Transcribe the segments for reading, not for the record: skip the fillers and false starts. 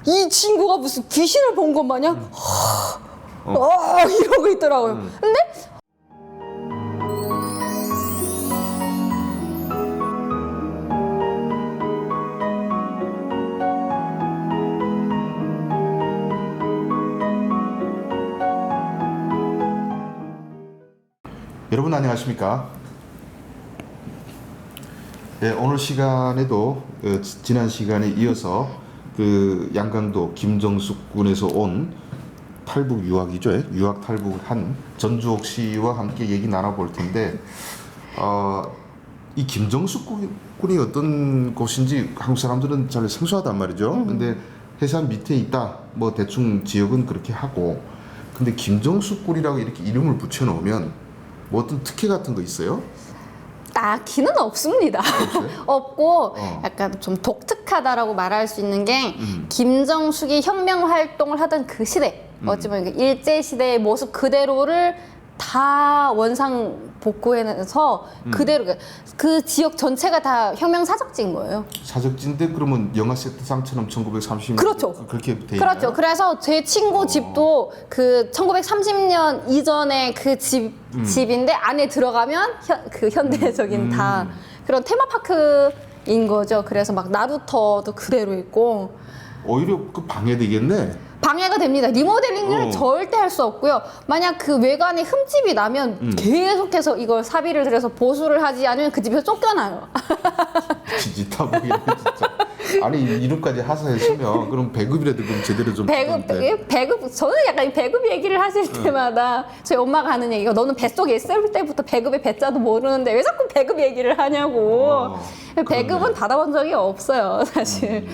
이 친구가 무슨 귀신을 본 것 마냥 이러고 있더라고요. 근데 여러분 안녕하십니까? 네, 오늘 시간에도 지난 시간에 이어서 그 양강도 김정숙 군에서 온 탈북 유학이죠. 유학 탈북한 전주옥 씨와 함께 얘기 나눠볼 텐데 이 김정숙 군이 어떤 곳인지 한국 사람들은 잘 생소하단 말이죠. 근데 해산 밑에 있다 뭐 대충 지역은 그렇게 하고, 근데 김정숙 군이라고 이렇게 이름을 붙여놓으면 뭐 어떤 특혜 같은 거 있어요? 딱히는 없습니다. 없고 어. 약간 좀 독특하다라고 말할 수 있는 게 김정숙이 혁명 활동을 하던 그 시대, 어찌 보면 일제 시대의 모습 그대로를 다 원상 복구해서 그대로 그 지역 전체가 다 혁명 사적지인 거예요. 사적지인데 그러면 영화 세트상처럼 1930년 그렇죠. 그렇게 돼 있나요? 그렇죠. 그래서 제 친구 집도 그 1930년 이전에 그 집인데 안에 들어가면 그 현대적인 다 그런 테마파크인 거죠. 그래서 막 나루터도 그대로 있고 오히려 그 방해되겠네. 방해가 됩니다. 리모델링을 절대 할 수 없고요. 만약 그 외관에 흠집이 나면 계속해서 이걸 사비를 들여서 보수를 하지 않으면 그 집에서 쫓겨나요. 지지타보기 진짜. 아니 이름까지 하사했으면 그럼 배급이라도 그럼 제대로 좀 배급 저는 약간 이 배급 얘기를 하실 때마다 저희 엄마가 하는 얘기가 너는 뱃속에 있을 때부터 배급의 배자도 모르는데 왜 자꾸 배급 얘기를 하냐고. 배급은 그러네. 받아본 적이 없어요, 사실.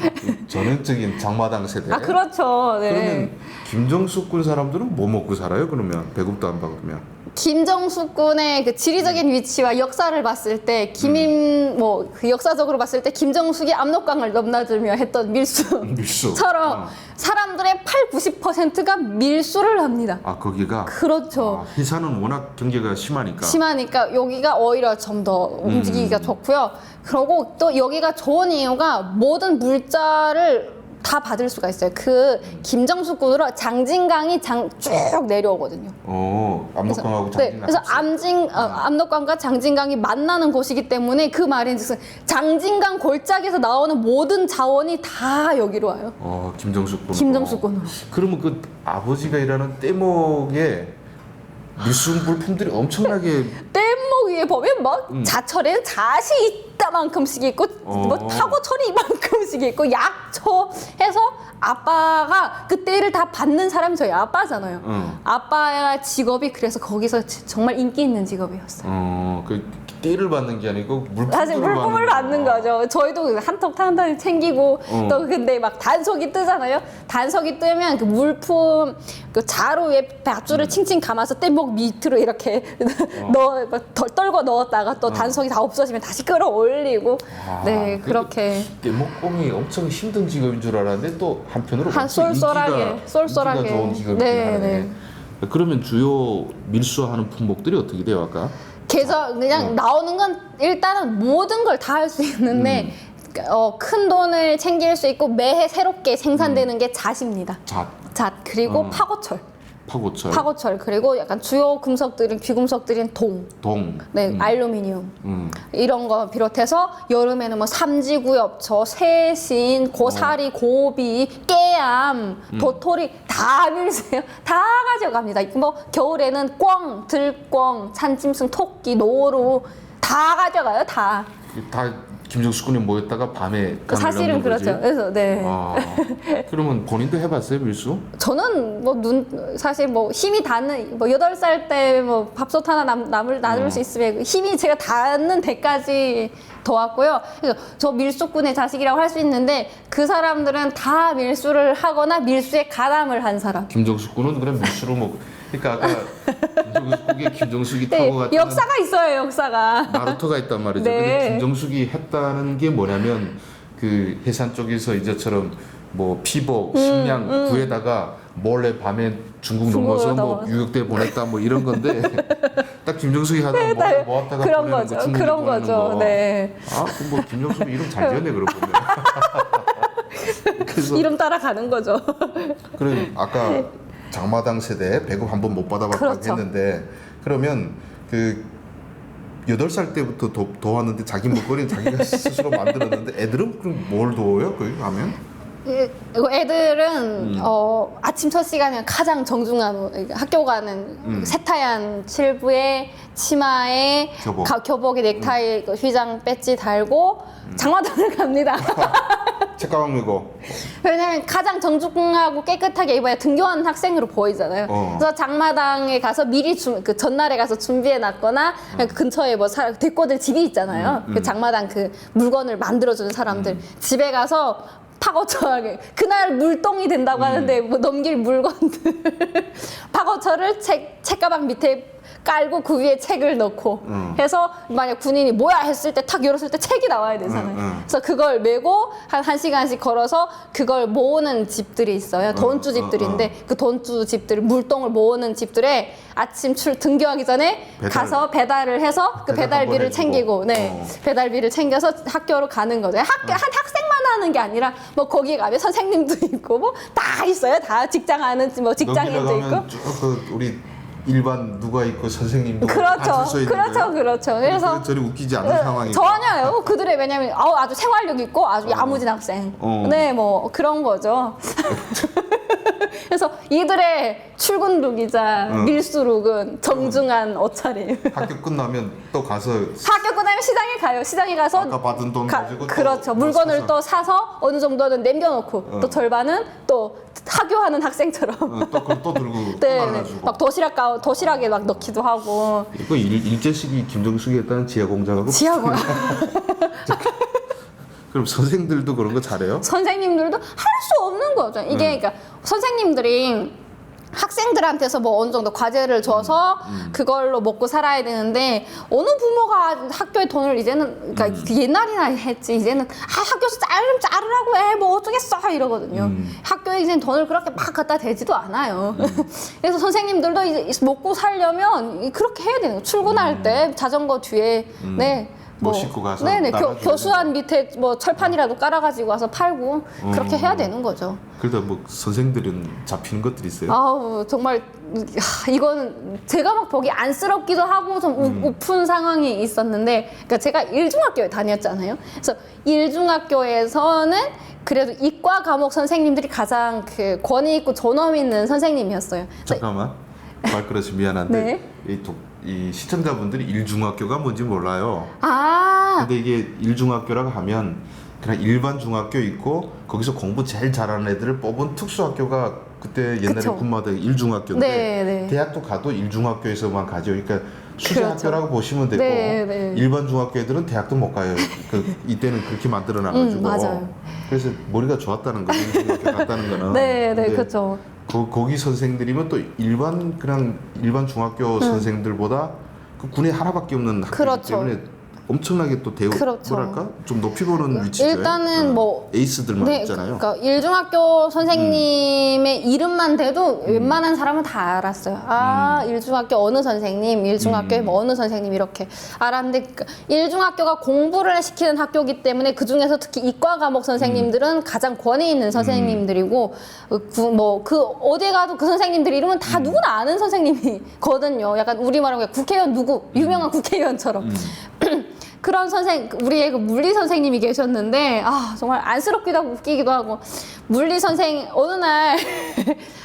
전형적인 장마당 세대. 아, 그렇죠. 네. 그러면 김정숙 군 사람들은 뭐 먹고 살아요? 그러면 배급도 안 받으면. 김정숙 군의 그 지리적인 위치와 역사를 봤을 때 뭐 그 역사적으로 봤을 때 김정숙이 압록강을 넘나들며 했던 밀수처럼 사람들의 80~90%가 밀수를 합니다. 아 거기가. 그렇죠. 해산은 워낙 경계가 심하니까. 심하니까 여기가 오히려 좀 더 움직이기가 좋고요. 그리고 또 여기가 좋은 이유가 모든 물자를 다 받을 수가 있어요. 그 김정숙 군으로 장진강이 쭉 내려오거든요. 압록강하고 장진강. 그래서 압록강과 장진강이 만나는 곳이기 때문에 그 말인즉슨 장진강 골짜기에서 나오는 모든 자원이 다 여기로 와요. 김정숙 군. 김정숙 군으로. 그러면 그 아버지가 일하는 떼목에 밀수 물품들이 엄청나게. 뗏목 위에 보면 막 자철에는 잣이 이따만큼씩 있고 뭐 타고철이 이만큼씩 있고 약초 해서 아빠가 그 떼를 다 받는 사람이 저희 아빠잖아요. 아빠의 직업이 그래서 거기서 정말 인기 있는 직업이었어요. 그 떼를 받는 게 아니고 사실 물품을 받는 거죠. 저희도 한턱 한턱 챙기고 또 근데 막 단속이 뜨잖아요. 단속이 뜨면 그 물품 그 자루 위에 밧줄을 칭칭 감아서 뗏목 밑으로 이렇게 떨고 넣었다가 또 단속이 다 없어지면 다시 끌어올리고 네 그렇게 떼목공이 엄청 힘든 직업인 줄 알았는데 또 한편으로 쏠쏠하게 인기가 좋은 직업이긴 하네. 그러면 주요 밀수하는 품목들이 어떻게 돼요 아까? 그냥 나오는 건 일단은 모든 걸 다 할 수 있는데 큰 돈을 챙길 수 있고 매해 새롭게 생산되는 게 잣입니다. 잣 그리고 파고철 그리고 약간 주요 금속들은 귀금속들인 동, 네 알루미늄 이런 거 비롯해서 여름에는 뭐 삼지구엽초, 쇠신, 고사리, 고비, 깨암, 도토리 다 밀수해요. 다 가져갑니다. 뭐 겨울에는 꿩, 들꿩, 산짐승, 토끼, 노루 다 가져가요. 다 김정숙 군이 모였다가 밤에 사실은 그렇죠. 거지? 그래서 네. 그러면 본인도 해봤어요 밀수? 저는 뭐 사실 뭐 힘이 닿는 뭐 8살 때 뭐 밥솥 하나 나눌 수 있으면 힘이 제가 닿는 데까지 더 왔고요. 그래서 저 밀수꾼의 자식이라고 할 수 있는데 그 사람들은 다 밀수를 하거나 밀수에 가담을 한 사람. 김정숙 군은 그냥 밀수로 그러니까 아까 김정숙이 타고 갔던 역사가 있어요. 역사가. 나루터가 있단 말이죠. 네. 근데 김정숙이 했다는 게 뭐냐면 그 해산 쪽에서 이제처럼 뭐 피복, 식량 구해다가 몰래 밤에 중국 넘어서 뭐 유격대 보냈다 뭐 이런 건데 딱 김정숙이 하다가 몰래 모았다가 그런 보내는 거죠. 거, 그런 거죠. 네. 뭐 김정숙 이름 잘 지었네 그러고 보면. 그래서 이름 따라가는 거죠. 그럼 아까 장마당 세대 배급 한 번 못 받아봤다고 그렇죠. 했는데 그러면 그 8살 때부터 도왔는데 자기 먹거리는 자기가 스스로 만들었는데 애들은 그럼 뭘 도워요? 거기 가면? 이거 애들은 아침 첫 시간에 가장 정중한 학교 가는 세타얀 칠부에 치마에 교복에 넥타이 휘장 배지 달고 장마당을 갑니다. 책가방 메고. 왜냐면 가장 정중하고 깨끗하게 입어야 등교하는 학생으로 보이잖아요. 그래서 장마당에 가서 미리 그 전날에 가서 준비해 놨거나 그 근처에 뭐 대꼬들 집이 있잖아요. 그 장마당 그 물건을 만들어주는 사람들 집에 가서 파고철 그날 물동이 된다고 하는데 뭐 넘길 물건들 파고철을 책가방 밑에 깔고 그 위에 책을 넣고 해서 만약 군인이 뭐야 했을 때 탁 열었을 때 책이 나와야 되잖아요. 그래서 그걸 메고 한 시간씩 걸어서 그걸 모으는 집들이 있어요. 돈주 집들인데 그 돈주 집들 물동을 모으는 집들에 아침 등교하기 전에 가서 배달을 해서 그 배달비를 챙기고 배달비를 챙겨서 학교로 가는 거죠. 한 학생만 하는 게 아니라 뭐 거기 가면 선생님도 있고 뭐 다 있어요. 다 직장 하는 뭐 직장인도 있고. 그 우리 일반 누가 있고 선생님도 그렇죠. 그렇죠. 그래서 전혀 웃기지 않는 상황이고 전혀요. 그들의 왜냐면 아주 생활력 있고 아주 야무진 학생. 네, 뭐 그런 거죠. 그래서 이들의 출근룩이자 밀수룩은 정중한 옷차림. 학교 끝나면 또 가서 학교 끝나면 시장에 가요. 시장에 가서 아까 받은 돈 가지고 그렇죠. 또 물건을 사서. 또 사서 어느 정도는 남겨놓고 또 절반은 또 학교하는 학생처럼 또 그걸 또 들고 네, 말라주고 막 도시락에 막 넣기도 하고. 이거 일제시기 김정숙이 했다는 지하 공작하고 지하고 그럼 선생들도 그런 거 잘해요? 선생님들도 할 수 없는 거죠. 이게 그러니까 선생님들이 학생들한테서 뭐 어느 정도 과제를 줘서 그걸로 먹고 살아야 되는데 어느 부모가 학교에 돈을 이제는 그러니까 그 옛날이나 했지 이제는 학교에서 좀 자르라고 해 뭐 어쩌겠어 이러거든요. 학교에 이제는 돈을 그렇게 막 갖다 대지도 않아요. 그래서 선생님들도 이제 먹고 살려면 그렇게 해야 되는 거예요. 출근할 때 자전거 뒤에 뭐 싣고 가서 네네 나가주고 교수한 밑에 뭐 철판이라도 깔아가지고 와서 팔고 그렇게 해야 되는 거죠. 그러다 뭐 선생들은 잡히는 것들이 있어요? 아우 정말 이거는 제가 막 보기 안쓰럽기도 하고 좀 우픈 상황이 있었는데 그러니까 제가 일중학교에 다녔잖아요. 그래서 일중학교에서는 그래도 이과 과목 선생님들이 가장 그 권위 있고 존엄 있는 선생님이었어요. 잠깐만 말그릇이 미안한데 이 시청자분들이 일중학교가 뭔지 몰라요. 근데 이게 일중학교라고 하면 그냥 일반 중학교 있고 거기서 공부 제일 잘하는 애들을 뽑은 특수학교가 그때 옛날에 군마다 일중학교인데 대학도 가도 일중학교에서만 가죠. 그러니까 수제학교라고 보시면 되고 일반 중학교 애들은 대학도 못 가요. 이때는 그렇게 만들어 놔가지고 맞아요. 그래서 머리가 좋았다는 거죠. 일중학교 갔다는 거는. 그렇죠. 거기 선생들이면 또 일반 중학교 선생들보다 그 군에 하나밖에 없는 학교이기 때문에 엄청나게 또 뭐랄까 좀 높이 보는 위치죠. 일단은 뭐 에이스들만 있잖아요. 그러니까 일중학교 선생님의 이름만 대도 웬만한 사람은 다 알았어요. 일중학교 어느 선생님, 일중학교에 뭐 어느 선생님 이렇게 알았는데 그러니까 일중학교가 공부를 시키는 학교이기 때문에 그 중에서 특히 이과 과목 선생님들은 가장 권위 있는 선생님들이고 그 어디에 가도 그 선생님들 이름은 다 누구나 아는 선생님이거든요. 약간 우리말로 국회의원 누구 유명한 국회의원처럼. 그런 우리의 그 물리 선생님이 계셨는데 정말 안쓰럽기도 하고 웃기기도 하고 물리 선생 어느 날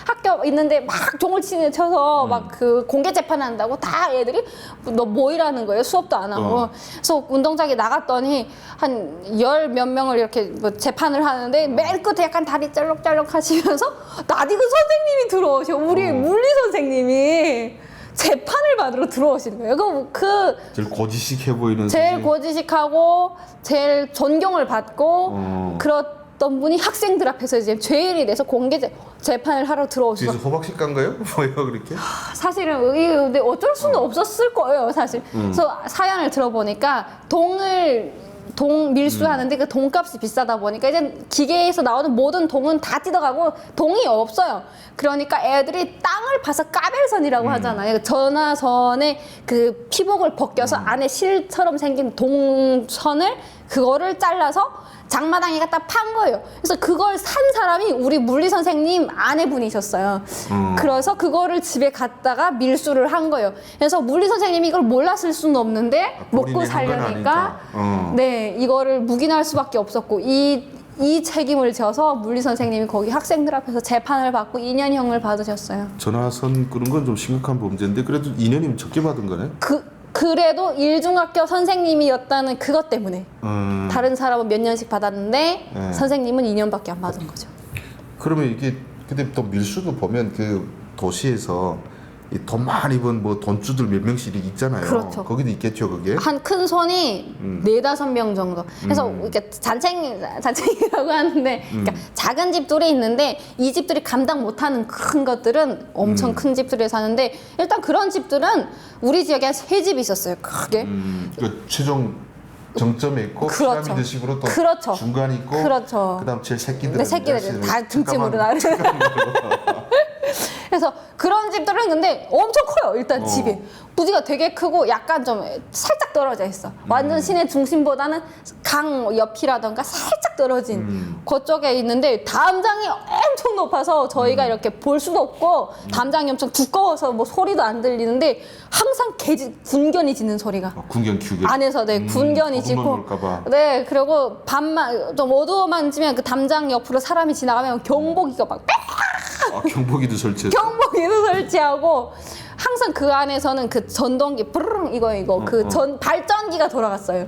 학교 있는데 막 종을 쳐서 막 그 공개 재판한다고 다 애들이 너 뭐 일하는 거예요? 수업도 안 하고 그래서 운동장에 나갔더니 한 10몇 명을 이렇게 뭐 재판을 하는데 맨 끝에 약간 다리 짤록짤록 하시면서 나디그 선생님이 들어오셔. 우리 물리 선생님이 재판을 받으러 들어오시는 거예요. 제일 고지식해 보이는 제일 고지식하고 제일 존경을 받고 그랬던 분이 학생들 앞에서 이제 죄인이 돼서 공개 재판을 하러 들어오셔서 뒤에서 호박식 간 거예요? 뭐예요 그렇게? 사실은 근데 어쩔 수는 없었을 거예요 사실. 그래서 사연을 들어보니까 동 밀수하는데 그 동값이 비싸다 보니까 이제 기계에서 나오는 모든 동은 다 뜯어가고 동이 없어요. 그러니까 애들이 땅을 파서 까벨선이라고 하잖아요. 전화선에 그 피복을 벗겨서 안에 실처럼 생긴 동선을 그거를 잘라서 장마당에 갖다 판 거예요. 그래서 그걸 산 사람이 우리 물리 선생님 아내분이셨어요. 그래서 그거를 집에 갖다가 밀수를 한 거예요. 그래서 물리 선생님이 이걸 몰랐을 수는 없는데 먹고 살려니까 네, 이거를 묵인할 수밖에 없었고 이 책임을 져서 물리 선생님이 거기 학생들 앞에서 재판을 받고 2년형을 받으셨어요. 전화선 끄는 건 좀 심각한 범죄인데 그래도 2년이면 적게 받은 거네. 그래도 일중학교 선생님이었다는 그것 때문에 다른 사람은 몇 년씩 받았는데 네. 선생님은 2년밖에 안 받은 거죠. 그러면 이게 근데 또 밀수도 보면 그 도시에서 이 돈 많이 번 뭐 돈주들 몇 명씩 있잖아요. 그렇죠. 거기도 있겠죠, 그게. 한 큰 손이 4-5명 정도. 그래서 이렇게 잔챙이라고 하는데 그러니까 작은 집들이 있는데 이 집들이 감당 못하는 큰 것들은 엄청 큰 집들에 사는데 일단 그런 집들은 우리 지역에 한 3집이 있었어요. 크게. 그 최종 정점에 있고 그렇죠. 피라미드식으로 또 그렇죠. 중간이 있고 그렇죠. 그다음 제일 새끼들은 네, 새끼들이 다 등짐으로 나르는. 그래서 그런 집들은 근데 엄청 커요. 일단 집이 부지가 되게 크고 약간 좀 살짝 떨어져 있어. 완전 시내 중심보다는 강 옆이라던가 살짝 떨어진 그쪽에 있는데 담장이 엄청 높아서 저희가 이렇게 볼 수도 없고 담장이 엄청 두꺼워서 뭐 소리도 안 들리는데 항상 군견이 짖는 소리가 군견 키우게 안에서 네 군견이 짖고 네 그리고 밤만 좀 어두워만 지면 그 담장 옆으로 사람이 지나가면 경보기가 막 경보기도 설치했어. 경보기도 설치하고 항상 그 안에서는 그 전동기 브르릉 이거 그 전 발전기가 돌아갔어요.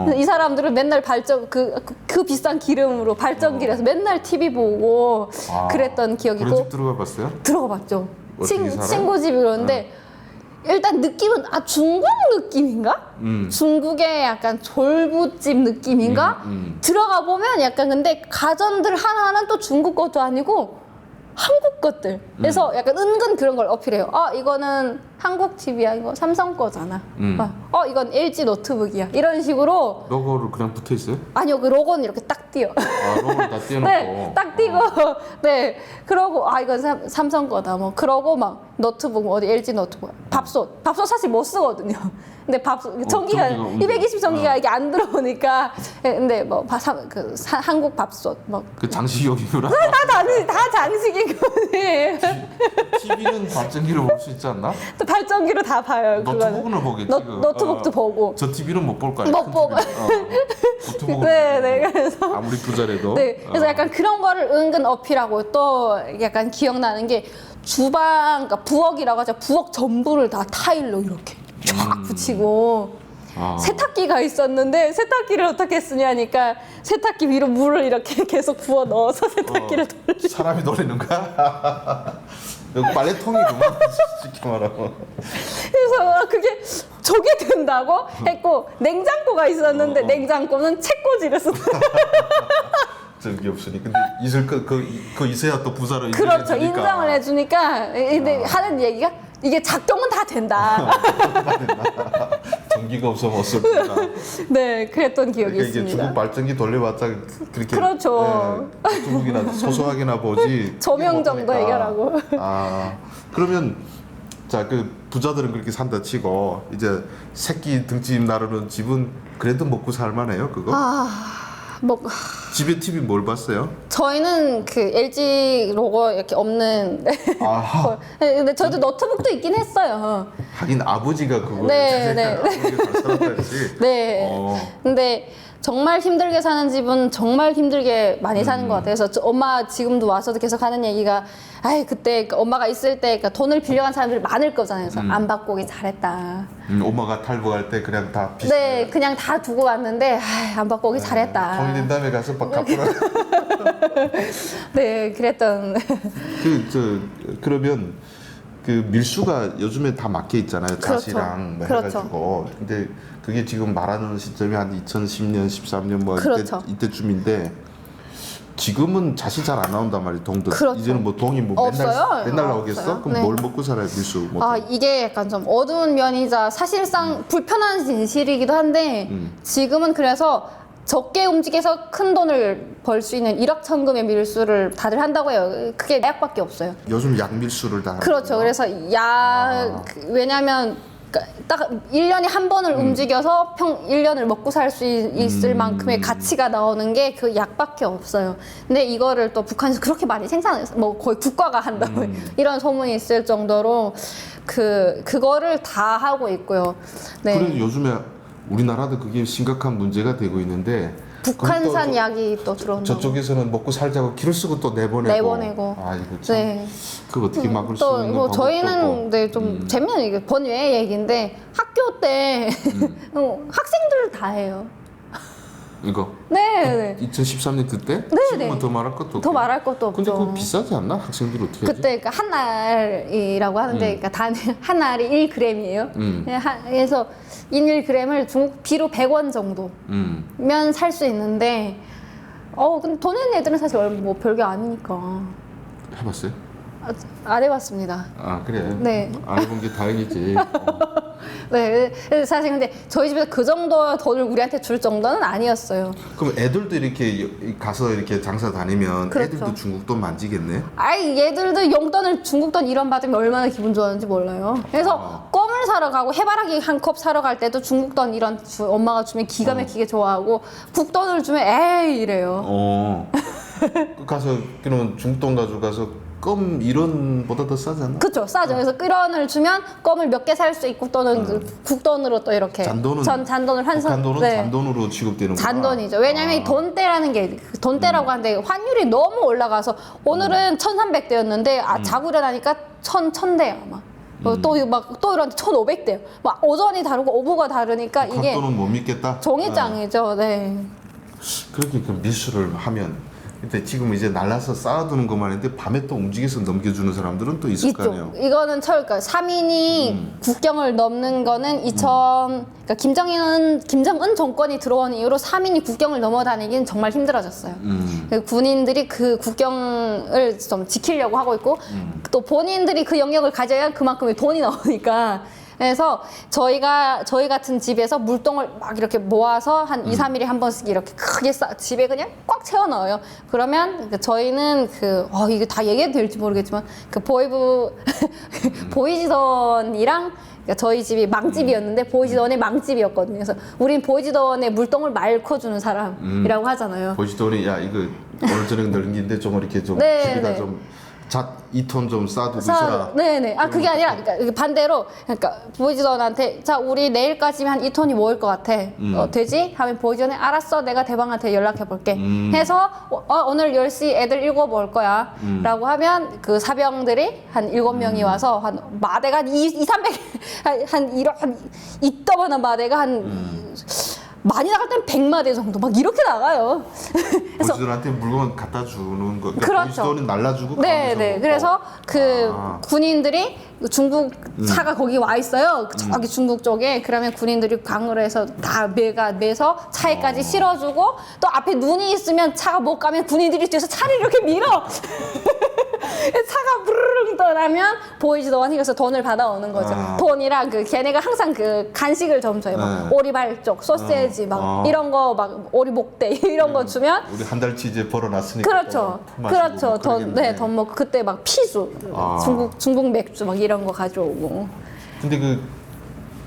그래서 이 사람들은 맨날 그 비싼 기름으로 발전기를 해서 맨날 TV 보고 그랬던 기억이 그런 있고. 집 들어가 봤어요? 들어가 봤죠. 어떻게 친구 집이 그러는데 일단 느낌은 중국 느낌인가? 중국의 약간 졸부집 느낌인가? 들어가 보면 약간 근데 가전들 하나하나는 또 중국 것도 아니고 한국 것들. 그래서 약간 은근 그런 걸 어필해요. 이거는 한국 집이야. 이거 삼성 거잖아. 이건 LG 노트북이야. 이런 식으로. 로고를 그냥 붙어 있어요? 아니요, 그 로고는 이렇게 딱 띄어. 로고를 다 띄워놓고. 네, 딱 띄고. 네, 그러고 이건 삼성 거다. 뭐 그러고 막 노트북 뭐 어디 LG 노트북. 밥솥 사실 못 쓰거든요. 근데 전기가 220 전기가 이게 안 들어오니까. 근데 뭐 한국 밥솥 뭐. 그 장식용이구나. 다 장식이거든. TV는 발전기로 볼 수 있지 않나? 또 발전기로 다 봐요. 노트북은 보겠지. 노트북도 보고. 저 TV는 못 볼 거 아니야. 못 보고. 노트북은 네, 그래서 아무리 부자래도. 네, 그래서 약간 그런 거를 은근 어필하고 또 약간 기억나는 게 주방, 그러니까 부엌이라고 하죠. 부엌 전부를 다 타일로 이렇게 쫙 붙이고. 세탁기가 있었는데 세탁기를 어떻게 쓰냐니까 세탁기 위로 물을 이렇게 계속 부어 넣어서 세탁기를 돌리고. 사람이 노리는 거야? 여기 빨래통이구만. 쉽게 말하면. 그래서 그게 저게 된다고 했고 냉장고가 있었는데 냉장고는 책꽂이를 쓴다. 전기 없으니 근데 있을 그 있어야 또 부자로 그렇죠. 인정을 해주니까 근데 하는 얘기가 이게 작동은 다 된다. 전기가 없으면 어쩔까. 네, 그랬던 기억이 그러니까 있습니다. 이게 중국 발전기 돌려봤자 그렇게 그렇죠. 중국이나 소소하게나 보지. 조명 정도 해결하고. 그러면 자 그 부자들은 그렇게 산다 치고 이제 새끼 등짐 나르는 집은 그래도 먹고 살만해요 그거? 집에 TV 뭘 봤어요? 저희는 그 LG 로고 이렇게 없는. 근데 저도 노트북도 있긴 했어요. 하긴 아버지가 그걸 네. 아버지가 잘 살았다 했지. 네. 근데 정말 힘들게 사는 집은 정말 힘들게 많이 사는 것 같아요. 그래서 엄마 지금도 와서도 계속 하는 얘기가 그때 엄마가 있을 때 돈을 빌려간 사람들이 많을 거잖아요. 그래서 안 받고 오길 잘했다. 엄마가 탈북할 때 그냥 다 네, 그냥 다 두고 왔는데 안 받고 오길 잘했다. 돈이 된 다음에 가서 갚으라. 네, 그랬던. 그러면 그 밀수가 요즘에 다 막혀 있잖아요. 그렇죠. 자시랑 뭐 그렇죠. 해가지고. 근데 그게 지금 말하는 시점이 한 2010년, 13년 뭐 그렇죠. 이때쯤인데 지금은 자시 잘 안 나온단 말이에요. 동도. 그렇죠. 이제는 뭐 동이 뭐 없어요. 맨날 나오겠어? 없어요. 그럼 네. 뭘 먹고 살아요, 밀수? 이게 약간 좀 어두운 면이자 사실상 불편한 진실이기도 한데 지금은 그래서 적게 움직여서 큰 돈을 벌 수 있는 일확천금의 밀수를 다들 한다고 해요. 그게 마약밖에 없어요. 요즘 약 밀수를 다. 그렇죠. 그래서 왜냐면 딱 1년에 한 번을 움직여서 1년을 먹고 살 수 있을 만큼의 가치가 나오는 게 그 약밖에 없어요. 근데 이거를 또 북한에서 그렇게 많이 생산해서 뭐 거의 국가가 한다고 이런 소문이 있을 정도로 그거를 다 하고 있고요. 네. 그래서 요즘에 우리나라도 그게 심각한 문제가 되고 있는데 북한산 약이 또 들어온다고. 저쪽에서는 먹고 살자고 길을 쓰고 또 내보내고. 아 이거 참. 네. 그거 어떻게 막을 수 또 있는 뭐 방법도 저희는 없고. 네, 좀 재미있는 이게 번외 얘기인데 학교 때 학생들 다 해요. 이거 네. 2013년 그때? 네, 지금은 네. 더 말할 것도 없고. 더 말할 것도 근데 없죠. 그거 비싸지 않나? 학생들 어떻게 하지? 그때 그러니까 한 알이라고 하는데 그러니까 한 알이 1g이에요. 그래서 1g을 중국 비로 100원 정도면 살 수 있는데 근데 돈 있는 애들은 사실 뭐 별게 아니니까. 해봤어요? 안 해봤습니다. 아 그래. 네. 안 해본 게 다행이지. 네, 사실 근데 저희 집에서 그 정도 돈을 우리한테 줄 정도는 아니었어요. 그럼 애들도 이렇게 가서 이렇게 장사 다니면 그렇죠. 애들도 중국 돈 만지겠네? 아이 얘들도 용돈을 중국 돈 1원 받으면 얼마나 기분 좋아하는지 몰라요. 그래서 껌을 사러 가고 해바라기 한 컵 사러 갈 때도 중국 돈 1원 엄마가 주면 기가 막히게 좋아하고 국돈을 주면 에이 이래요. 가서 그러면 중국 돈 가지고 가서 껌 1원보다 더 싸지 않나? 그쵸, 싸죠. 그래서 1원을 주면 껌을 몇 개 살 수 있고 또는 국돈으로 또 이렇게 잔돈은 잔돈을 환산. 북한돈은 네. 잔돈으로 취급되는 거야. 잔돈이죠. 왜냐면 이 돈대라는 게 돈대라고 하는데 환율이 너무 올라가서 오늘은 1,300대였는데 자고 일어나니까 1,000대 아마. 또 이런 1,500대요. 막 오전이 다르고 오후가 다르니까 이게 북한돈은 못 믿겠다. 종이장이죠. 네. 그렇게 그 밀수를 하면 근데 지금 이제 날라서 쌓아두는 것만 했는데 밤에 또 움직여서 넘겨주는 사람들은 또 있을 거 있죠. 아니에요. 이거는 그러니까 3인이 국경을 넘는 거는 그러니까 김정은 정권이 들어온 이후로 3인이 국경을 넘어다니기는 정말 힘들어졌어요. 군인들이 그 국경을 좀 지키려고 하고 있고 또 본인들이 그 영역을 가져야 그만큼의 돈이 나오니까. 그래서 저희 같은 집에서 물동을 막 이렇게 모아서 한 2, 3일에 한 번씩 이렇게 크게 집에 그냥 꽉 채워 넣어요. 그러면 저희는 이게 다 얘기해도 될지 모르겠지만 보이지던이랑 그러니까 저희 집이 망집이었는데 보이지던의 망집이었거든요. 그래서 우린 보이지던의 물동을 맑고 주는 사람이라고 하잖아요. 보이지던이 야 이거 오늘 저녁 늘긴데 좀 이렇게 좀 네, 집에다 네. 좀 2톤 좀 싸두고 있어라. 네네. 그게 아니라 그러니까 반대로 그러니까 보이지던한테 자 우리 내일까지면 한 2톤이 모일 것 같아. 되지? 하면 보이지던에 알았어. 내가 대방한테 연락해 볼게. 해서 오늘 10시 애들 읽어 볼 거야. 라고 하면 그 사병들이 한 7명이 와서 한 마대가 한 300 이런 이따만한 마대가 한 많이 나갈 땐 100마대 정도 막 이렇게 나가요. 그래서 보이지던한테 물건 갖다 주는 거. 그렇죠. 보이지던은 날라주고. 네네. 그래서 군인들이 중국 차가 거기 와 있어요. 저기 중국 쪽에. 그러면 군인들이 강으로 해서 다 매서 차에까지 실어주고 또 앞에 눈이 있으면 차가 못 가면 군인들이 뒤에서 차를 이렇게 밀어. 차가 부르릉 떠나면 보이지던 그래서 돈을 받아오는 거죠. 돈이랑 걔네가 항상 간식을 좀 줘요. 막 오리발쪽, 소세지 막 이런 거 막 오리목대 이런 거 주면 우리 한 달치 이제 벌어놨으니까. 그렇죠. 그렇죠. 돈 먹고 그때 막 피수, 중국 맥주 막 이런 거 가져오고. 근데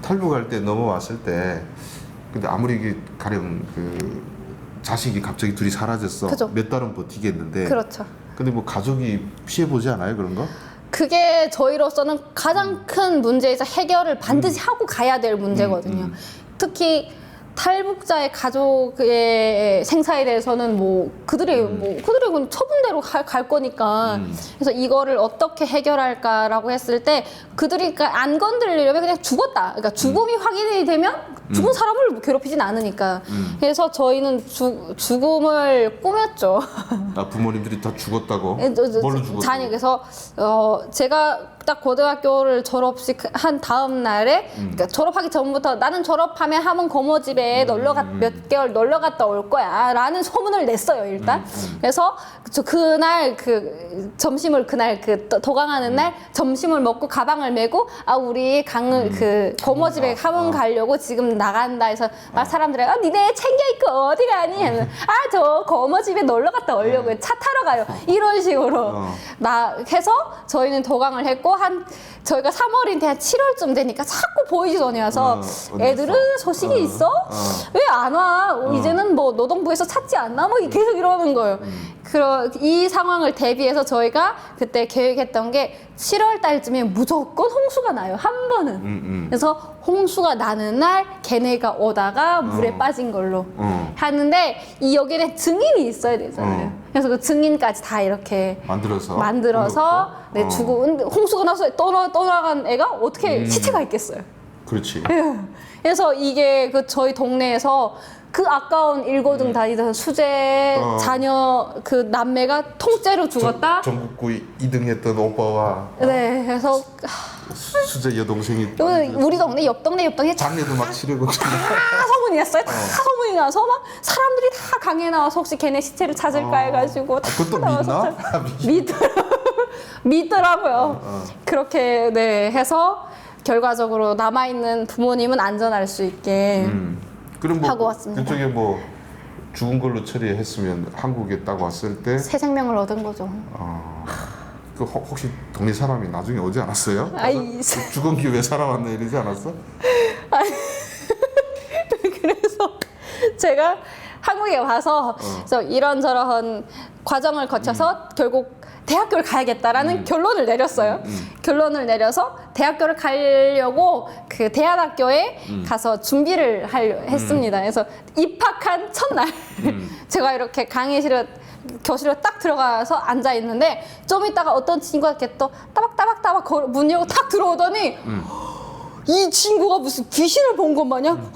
탈북할 때 넘어왔을 때 근데 아무리 가령 자식이 갑자기 둘이 사라졌어. 그죠. 몇 달은 버티겠는데. 그렇죠. 근데 뭐 가족이 피해보지 않아요 그런 거? 그게 저희로서는 가장 큰 문제이자 해결을 반드시 하고 가야 될 문제거든요. 특히 탈북자의 가족의 생사에 대해서는 그들이 그건 처분대로 갈 거니까. 그래서 이거를 어떻게 해결할까라고 했을 때 그들이 안 건드리려면 그냥 죽었다. 그러니까 죽음이 확인이 되면 죽은 사람을 괴롭히진 않으니까. 그래서 저희는 죽음을 꾸몄죠. 부모님들이 다 죽었다고? 뭘로 죽었다고? 그래서 제가 딱 고등학교를 졸업한 다음 날에 그러니까 졸업하기 전부터 나는 졸업하면 함흥 고모집에 몇 개월 놀러 갔다 올 거야 라는 소문을 냈어요 일단. 그래서 그날 점심을 도강하는 날 점심을 먹고 가방을 메고 우리 고모집에 함흥 가려고 지금 나간다 해서 막 사람들이 니네 챙겨 입고 어디 가니? 하면 저 고모집에 놀러 갔다 오려고 차 타러 가요. 이런 식으로 해서 저희는 도강을 했고 저희가 3월인데 한 7월쯤 되니까 자꾸 보이지원이 와서 애들은 소식이 있어? 왜 안 와? 이제는 뭐 노동부에서 찾지 않나? 뭐 계속 이러는 거예요. 이 상황을 대비해서 저희가 그때 계획했던 게 7월 달쯤에 무조건 홍수가 나요. 한 번은. 그래서 홍수가 나는 날 걔네가 오다가 물에 빠진 걸로 하는데 이 여기에 증인이 있어야 되잖아요. 그래서 그 증인까지 다 이렇게 만들어서 네, 주고. 근데 홍수가 나서 떠나간 애가 어떻게 시체가 있겠어요. 그렇지. 그래서 이게 그 저희 동네에서 그 아까운 1고등 다니던 수재 자녀 그 남매가 통째로 죽었다. 전국구 2등 했던 오빠와 네, 그래서 수재 여동생이 우리 동네 옆 동네 장례도 막 치르고 다 소문이 났어요. 다 소문이 나서 막 사람들이 다 강에 나와서 혹시 걔네 시체를 찾을까 해가지고 다 그것도 나와서 믿더라고요. 그렇게 네 해서 결과적으로 남아있는 부모님은 안전할 수 있게 그럼 뭐 하고 왔습니다. 그쪽에 뭐 죽은 걸로 처리했으면 한국에 딱 왔을 때 새 생명을 얻은 거죠. 그 혹시 동네 사람이 나중에 오지 않았어요? 아이, 죽은 기 왜 살아왔나 이러지 않았어? 그래서 제가 한국에 와서 그래서 이런저런 과정을 거쳐서 결국 대학교를 가야겠다라는 결론을 내렸어요. 결론을 내려서 대학교를 가려고 그 대안학교에 가서 준비를 했습니다. 그래서 입학한 첫날 제가 이렇게 교실에 딱 들어가서 앉아 있는데 좀 있다가 어떤 친구가 이렇게 또 따박따박 문 열고 탁 들어오더니 이 친구가 무슨 귀신을 본 것 마냥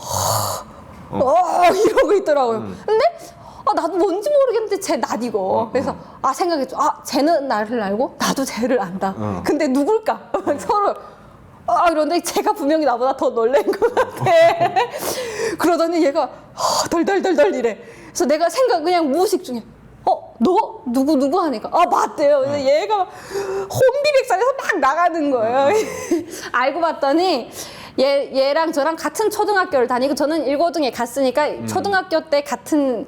이러고 있더라고요. 근데 나도 뭔지 모르겠는데 쟤 낯이고 그래서 생각했죠. 쟤는 나를 알고 나도 쟤를 안다. 근데 누굴까? 서로 그런데 제가 분명히 나보다 더 놀란 것 같아. 그러더니 얘가 덜덜덜덜 이래. 그래서 내가 그냥 무의식 중에 너? 누구 하니까 맞대요. 그래서 얘가 혼비백산에서 막 나가는 거예요. 알고 봤더니 얘랑 저랑 같은 초등학교를 다니고 저는 1고등에 갔으니까 초등학교 때 같은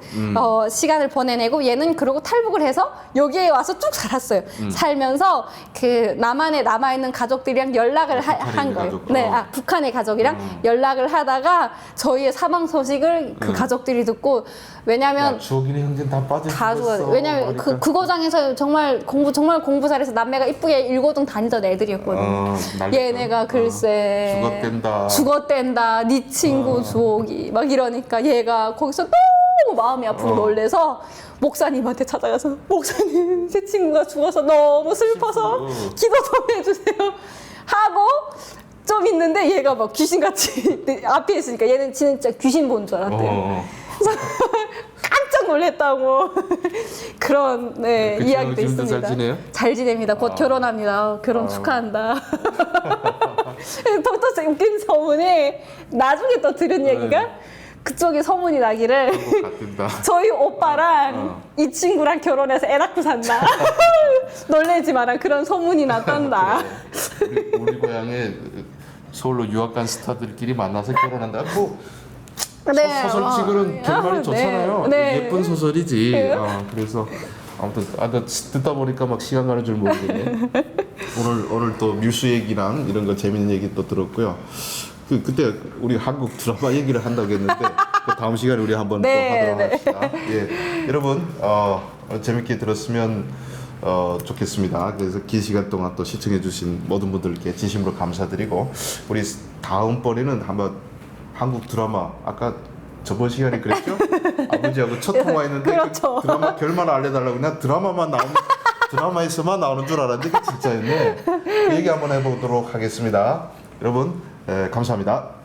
시간을 보내내고 얘는 그러고 탈북을 해서 여기에 와서 쭉 살았어요. 살면서 그 남한에 남아있는 가족들이랑 연락을 한 거예요. 가족. 네, 북한의 가족이랑 연락을 하다가 저희의 사망 소식을 그 가족들이 듣고 왜냐면 주옥이네 형제는 다 빠졌어. 왜냐면 그 고장에서 정말 공부 잘해서 남매가 이쁘게 1고등 다니던 애들이었거든요. 얘네가 글쎄 죽었댄다 네 친구 주옥이 막 이러니까 얘가 거기서 너무 마음이 아프고 놀래서 목사님한테 찾아가서 목사님 제 친구가 죽어서 너무 슬퍼서 기도 좀 해주세요 하고 좀 있는데 얘가 막 귀신같이 앞에 있으니까 얘는 진짜 귀신 본 줄 알았대요. 그래서 깜짝 놀랐다고 그런 그 이야기도 있습니다. 잘 지내요? 잘 지냅니다. 곧 결혼합니다. 결혼 축하한다. 또 웃긴 소문이 나중에 또 들은 얘기가 그쪽에 소문이 나기를 저희 오빠랑 이 친구랑 결혼해서 애 낳고 산다. 놀래지 마라. 그런 소문이 났단다. 우리 고향에 서울로 유학 간 스타들끼리 만나서 결혼한다. 네, 소설책은 결말이 좋잖아요. 네. 예쁜 소설이지. 그래서 아무튼 듣다 보니까 막 시간 가는 줄 모르겠네. 오늘 또 뮤스 얘기랑 이런 거 재밌는 얘기 또 들었고요. 그때 우리 한국 드라마 얘기를 한다고 했는데 그 다음 시간에 우리 한번 또 하도록 합시다. 여러분 재밌게 들었으면 좋겠습니다. 그래서 긴 시간 동안 또 시청해주신 모든 분들께 진심으로 감사드리고 우리 다음번에는 한번 한국 드라마 아까 저번 시간에 그랬죠? 아버지하고 첫 통화했는데 그렇죠. 그 드라마 결말 알려달라고 난 드라마에서만 나오는 줄 알았는데 그게 진짜였네. 그 얘기 한번 해보도록 하겠습니다. 여러분 감사합니다.